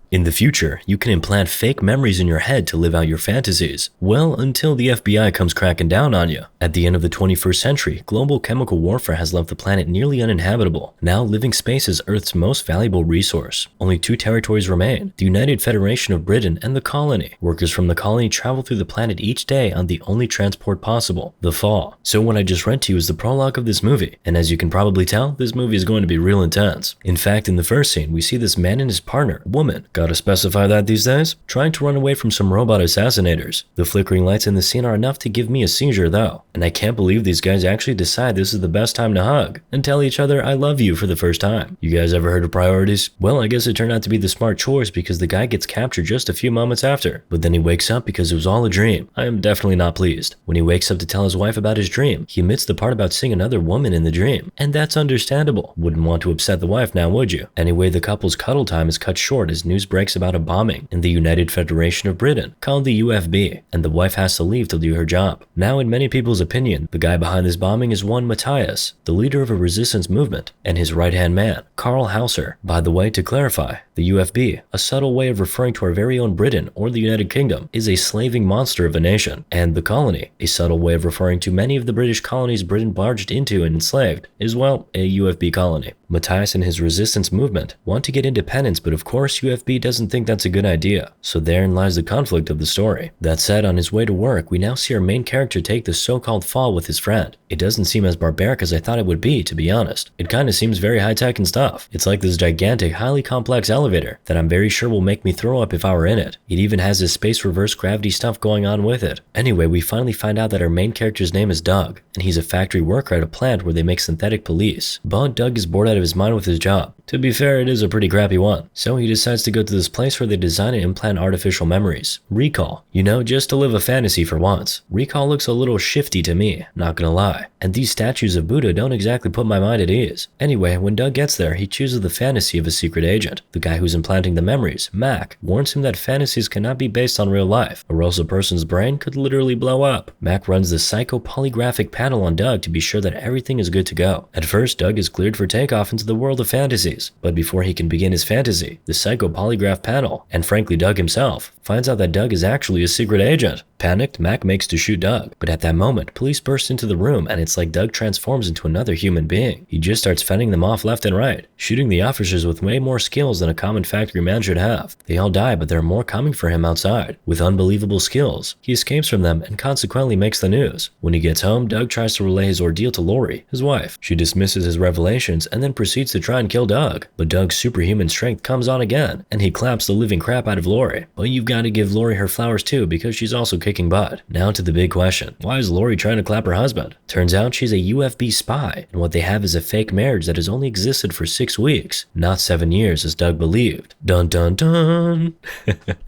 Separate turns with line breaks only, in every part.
In the future, you can implant fake memories in your head to live out your fantasies. Well, until the FBI comes cracking down on you. At the end of the 21st century, global chemical warfare has left the planet nearly uninhabitable. Now, living space is Earth's most valuable resource. Only two territories remain, the United Federation of Britain and the colony. Workers from the colony travel through the planet each day on the only transport possible, the Fall. So what I just read to you is the prologue of this movie, and as you can probably tell, this movie is going to be real intense. In fact, in the first scene, we see this man and his partner, woman, gotta specify that these days, trying to run away from some robot assassinators. The flickering lights in the scene are enough to give me a seizure though, and I can't believe these guys actually decide this is the best time to hug and tell each other I love you for the first time. You guys ever heard of priorities? Well, I guess it turned out to be the smart choice because the guy gets captured just a few moments after, but then he wakes up because it was all a dream. I am definitely not pleased. When he wakes up to tell his wife about his dream, he omits the part about seeing another woman in the dream, and that's understandable. Wouldn't want to upset the wife now, would you? Anyway, the couple's cuddle time is cut short as news breaks about a bombing in the United Federation of Britain, called the UFB, and the wife has to leave to do her job. Now, in many people's opinion, the guy behind this bombing is one Matthias, the leader of a resistance movement, and his right-hand man, Karl Hauser. By the way, to clarify, the UFB, a subtle way of referring to our very own Britain or the United Kingdom, is a slaving monster of a nation, and the colony, a subtle way of referring to many of the British colonies Britain barged into and enslaved, is, well, a UFB colony. Matthias and his resistance movement want to get independence, but of course UFB doesn't think that's a good idea, so therein lies the conflict of the story. That said, on his way to work, we now see our main character take the so-called fall with his friend. It doesn't seem as barbaric as I thought it would be, to be honest. It kinda seems very high-tech and stuff. It's like this gigantic, highly complex elevator that I'm very sure will make me throw up if I were in it. It even has this space reverse gravity stuff going on with it. Anyway, we finally find out that our main character's name is Doug, and he's a factory worker at a plant where they make synthetic police. But Doug is bored out of his mind with his job. To be fair, it is a pretty crappy one. So he decides to go to this place where they design and implant artificial memories. Recall. You know, just to live a fantasy for once. Recall looks a little shifty to me, not gonna lie. And these statues of Buddha don't exactly put my mind at ease. Anyway, when Doug gets there, he chooses the fantasy of a secret agent. The guy who's implanting the memories, Mac, warns him that fantasies cannot be based on real life, or else a person's brain could literally blow up. Mac runs the psychopolygraphic panel on Doug to be sure that everything is good to go. At first, Doug is cleared for takeoff into the world of fantasies, but before he can begin his fantasy, the psychopolygraph panel, and frankly Doug himself, finds out that Doug is actually a secret agent. Panicked, Mac makes to shoot Doug, but at that moment, police burst into the room and it's like Doug transforms into another human being. He just starts fending them off left and right, shooting the officers with way more skills than a common factory man should have. They all die, but there are more coming for him outside. With unbelievable skills, he escapes from them and consequently makes the news. When he gets home, Doug tries to relay his ordeal to Lori, his wife. She dismisses his revelations and then proceeds to try and kill Doug. But Doug's superhuman strength comes on again, and he claps the living crap out of Lori. But you've got to give Lori her flowers too, because she's also kicking butt. Now to the big question. Why is Lori trying to clap her husband? Turns out she's a UFB spy, and what they have is a fake marriage that has only existed for 6 weeks, not 7 years as Doug believed. Dun dun dun!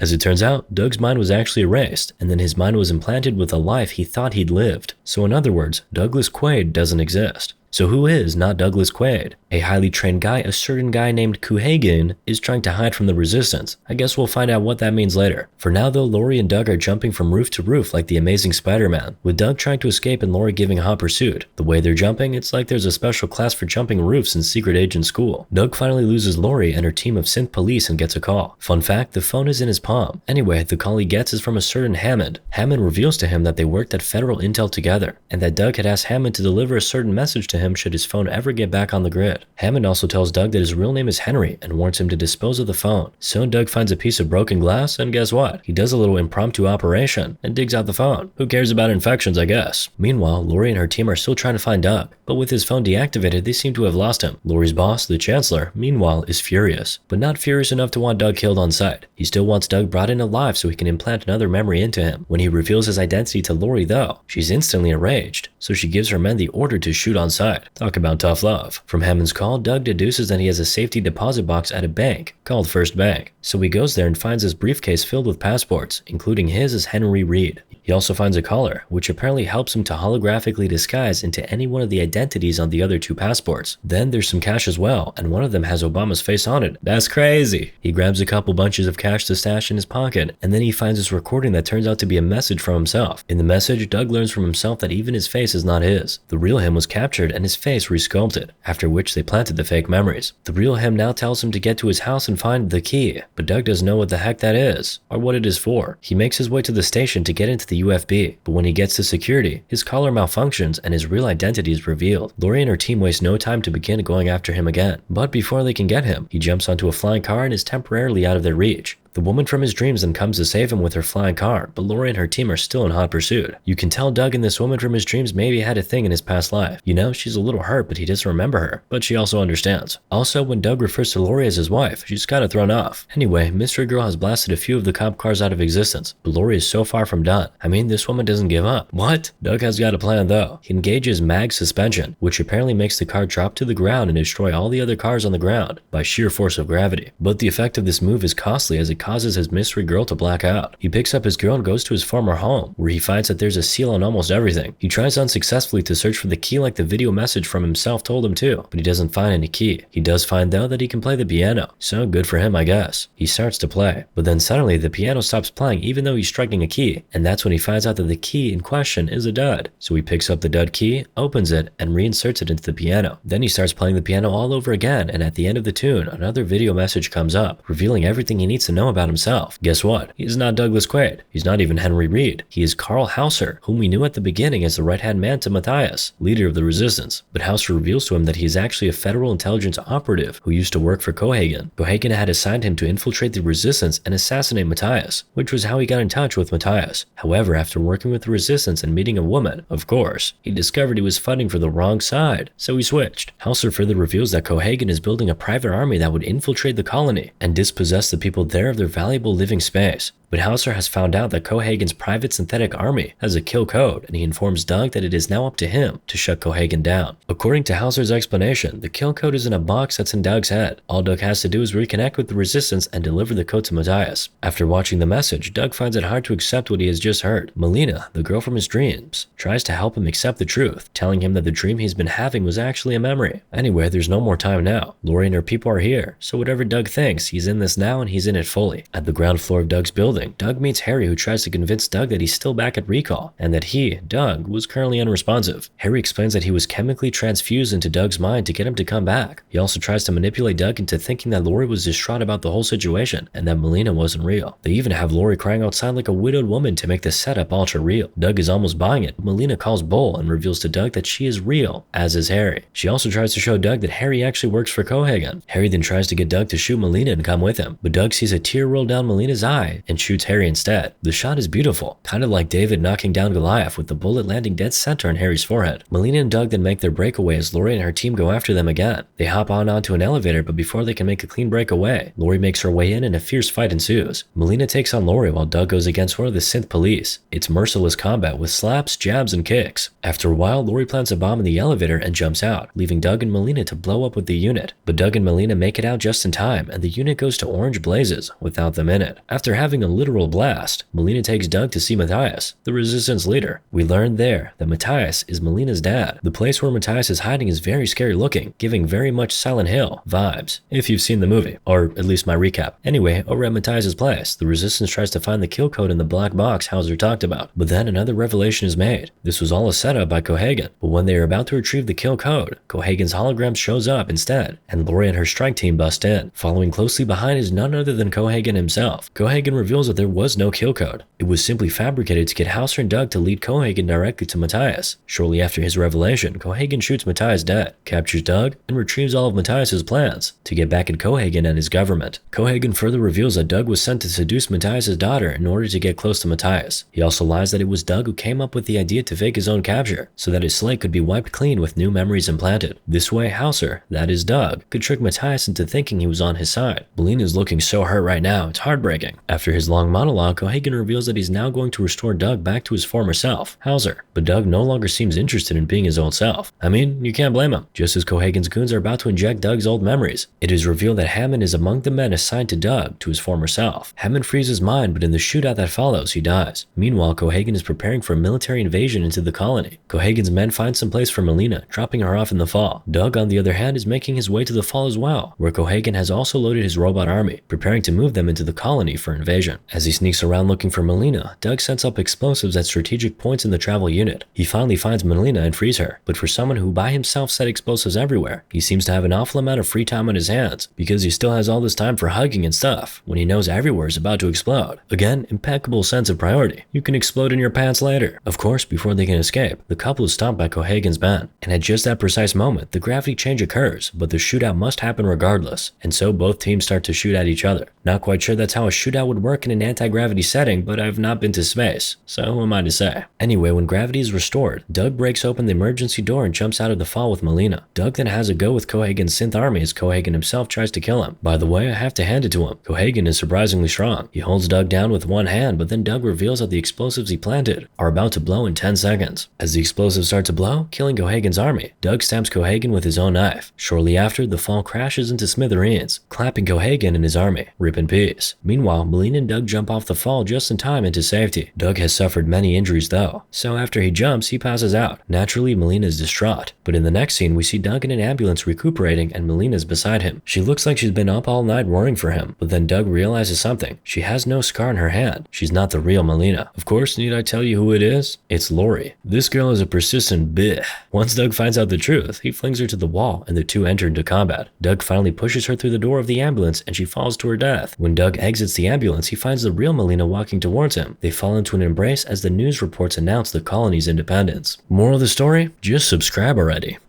As it turns out, Doug's mind was actually erased, and then his mind was implanted with a life he thought he'd lived. So in other words, Douglas Quaid doesn't exist. So who is not Douglas Quaid? A highly trained guy a certain guy named Kuhagen is trying to hide from the resistance. I guess we'll find out what that means later. For now though, Lori and Doug are jumping from roof to roof like the Amazing Spider-Man, with Doug trying to escape and Lori giving hot pursuit. The way they're jumping, it's like there's a special class for jumping roofs in secret agent school. Doug finally loses Lori and her team of synth police and gets a call. Fun fact, the phone is in his palm. Anyway, the call he gets is from a certain Hammond. Hammond reveals to him that they worked at Federal Intel together, and that Doug had asked Hammond to deliver a certain message to him should his phone ever get back on the grid. Hammond also tells Doug that his real name is Henry and warns him to dispose of the phone. Soon Doug finds a piece of broken glass, and guess what? He does a little impromptu operation and digs out the phone. Who cares about infections, I guess? Meanwhile, Lori and her team are still trying to find Doug, but with his phone deactivated, they seem to have lost him. Lori's boss, the Chancellor, meanwhile, is furious, but not furious enough to want Doug killed on sight. He still wants Doug brought in alive so he can implant another memory into him. When he reveals his identity to Lori though, she's instantly enraged, so she gives her men the order to shoot on sight. Talk about tough love. From Hammond's call, Doug deduces that he has a safety deposit box at a bank called First Bank. So he goes there and finds his briefcase filled with passports, including his as Henry Reed. He also finds a collar, which apparently helps him to holographically disguise into any one of the identities on the other 2 passports. Then there's some cash as well, and one of them has Obama's face on it. That's crazy! He grabs a couple bunches of cash cash to stash in his pocket, and then he finds this recording that turns out to be a message from himself. In the message, Doug learns from himself that even his face is not his. The real him was captured and his face resculpted, after which they planted the fake memories. The real him now tells him to get to his house and find the key, but Doug doesn't know what the heck that is, or what it is for. He makes his way to the station to get into the UFB, but when he gets to security, his collar malfunctions and his real identity is revealed. Lori and her team waste no time to begin going after him again, but before they can get him, he jumps onto a flying car and is temporarily out of their reach. The woman from his dreams then comes to save him with her flying car, but Lori and her team are still in hot pursuit. You can tell Doug and this woman from his dreams maybe had a thing in his past life. You know, she's a little hurt, but he doesn't remember her, but she also understands. Also, when Doug refers to Lori as his wife, she's kinda thrown off. Anyway, Mystery Girl has blasted a few of the cop cars out of existence, but Lori is so far from done. I mean, this woman doesn't give up. What? Doug has got a plan though. He engages mag suspension, which apparently makes the car drop to the ground and destroy all the other cars on the ground by sheer force of gravity. But the effect of this move is costly as it causes his mystery girl to black out. He picks up his girl and goes to his former home, where he finds that there's a seal on almost everything. He tries unsuccessfully to search for the key like the video message from himself told him to, but he doesn't find any key. He does find though that he can play the piano, so good for him I guess. He starts to play, but then suddenly the piano stops playing even though he's striking a key, and that's when he finds out that the key in question is a dud. So he picks up the dud key, opens it, and reinserts it into the piano. Then he starts playing the piano all over again, and at the end of the tune, another video message comes up, revealing everything he needs to know about himself. Guess what? He is not Douglas Quaid. He's not even Henry Reed. He is Carl Hauser, whom we knew at the beginning as the right-hand man to Matthias, leader of the resistance. But Hauser reveals to him that he is actually a federal intelligence operative who used to work for Cohagen. Cohagen had assigned him to infiltrate the resistance and assassinate Matthias, which was how he got in touch with Matthias. However, after working with the resistance and meeting a woman, of course, he discovered he was fighting for the wrong side, so he switched. Hauser further reveals that Cohagen is building a private army that would infiltrate the colony and dispossess the people there of their valuable living space. But Hauser has found out that Cohagen's private synthetic army has a kill code, and he informs Doug that it is now up to him to shut Cohagen down. According to Hauser's explanation, the kill code is in a box that's in Doug's head. All Doug has to do is reconnect with the resistance and deliver the code to Matthias. After watching the message, Doug finds it hard to accept what he has just heard. Melina, the girl from his dreams, tries to help him accept the truth, telling him that the dream he's been having was actually a memory. Anyway, there's no more time now. Lori and her people are here, so whatever Doug thinks, he's in this now and he's in it fully. At the ground floor of Doug's building, Doug meets Harry, who tries to convince Doug that he's still back at recall and that he, Doug, was currently unresponsive. Harry explains that he was chemically transfused into Doug's mind to get him to come back. He also tries to manipulate Doug into thinking that Lori was distraught about the whole situation and that Melina wasn't real. They even have Lori crying outside like a widowed woman to make the setup ultra real. Doug is almost buying it, but Melina calls bull and reveals to Doug that she is real, as is Harry. She also tries to show Doug that Harry actually works for Cohagen. Harry then tries to get Doug to shoot Melina and come with him, but Doug sees a tear roll down Melina's eye and shoots Harry instead. The shot is beautiful, kind of like David knocking down Goliath with the bullet landing dead center on Harry's forehead. Melina and Doug then make their breakaway as Lori and her team go after them again. They hop onto an elevator, but before they can make a clean breakaway, Lori makes her way in and a fierce fight ensues. Melina takes on Lori while Doug goes against one of the synth police. It's merciless combat with slaps, jabs, and kicks. After a while, Lori plants a bomb in the elevator and jumps out, leaving Doug and Melina to blow up with the unit. But Doug and Melina make it out just in time, and the unit goes to orange blazes without them in it. After having a literal blast, Melina takes Doug to see Matthias, the resistance leader. We learn there that Matthias is Melina's dad. The place where Matthias is hiding is very scary looking, giving very much Silent Hill vibes, if you've seen the movie, or at least my recap. Anyway, over at Matthias's place, the resistance tries to find the kill code in the black box Hauser talked about, but then another revelation is made. This was all a setup by Cohagen, but when they are about to retrieve the kill code, Cohagen's hologram shows up instead, and Lori and her strike team bust in. Following closely behind is none other than Cohagen himself. Cohagen reveals that there was no kill code. It was simply fabricated to get Hauser and Doug to lead Cohagen directly to Matthias. Shortly after his revelation, Cohagen shoots Matthias dead, captures Doug, and retrieves all of Matthias's plans to get back at Cohagen and his government. Cohagen further reveals that Doug was sent to seduce Matthias's daughter in order to get close to Matthias. He also lies that it was Doug who came up with the idea to fake his own capture, so that his slate could be wiped clean with new memories implanted. This way, Hauser, that is Doug, could trick Matthias into thinking he was on his side. Melina is looking so hurt right now, it's heartbreaking. After his long long monologue, Cohagen reveals that he's now going to restore Doug back to his former self, Hauser. But Doug no longer seems interested in being his old self. I mean, you can't blame him. Just as Cohagen's goons are about to inject Doug's old memories, it is revealed that Hammond is among the men assigned to Doug, to his former self. Hammond frees his mind, but in the shootout that follows, he dies. Meanwhile, Cohagen is preparing for a military invasion into the colony. Cohagen's men find some place for Melina, dropping her off in the fall. Doug, on the other hand, is making his way to the fall as well, where Cohagen has also loaded his robot army, preparing to move them into the colony for invasion. As he sneaks around looking for Melina, Doug sets up explosives at strategic points in the travel unit. He finally finds Melina and frees her, but for someone who by himself set explosives everywhere, he seems to have an awful amount of free time on his hands, because he still has all this time for hugging and stuff, when he knows everywhere is about to explode. Again, impeccable sense of priority. You can explode in your pants later. Of course, before they can escape, the couple is stopped by Cohagen's men, and at just that precise moment, the gravity change occurs, but the shootout must happen regardless, and so both teams start to shoot at each other. Not quite sure that's how a shootout would work in an anti-gravity setting, but I've not been to space, so who am I to say? Anyway, when gravity is restored, Doug breaks open the emergency door and jumps out of the fall with Melina. Doug then has a go with Cohagen's synth army as Cohagen himself tries to kill him. By the way, I have to hand it to him. Cohagen is surprisingly strong. He holds Doug down with one hand, but then Doug reveals that the explosives he planted are about to blow in 10 seconds. As the explosives start to blow, killing Cohagen's army, Doug stabs Cohagen with his own knife. Shortly after, the fall crashes into smithereens, clapping Cohagen and his army. Rip in peace. Meanwhile, Melina and Doug jump off the fall just in time into safety. Doug has suffered many injuries though, so after he jumps, he passes out. Naturally, Melina is distraught, but in the next scene, we see Doug in an ambulance recuperating and Melina's beside him. She looks like she's been up all night worrying for him, but then Doug realizes something. She has no scar in her hand. She's not the real Melina. Of course, need I tell you who it is? It's Lori. This girl is a persistent bitch. Once Doug finds out the truth, he flings her to the wall and the two enter into combat. Doug finally pushes her through the door of the ambulance and she falls to her death. When Doug exits the ambulance, he finds the real Melina walking towards him. They fall into an embrace as the news reports announce the colony's independence. Moral of the story? Just subscribe already.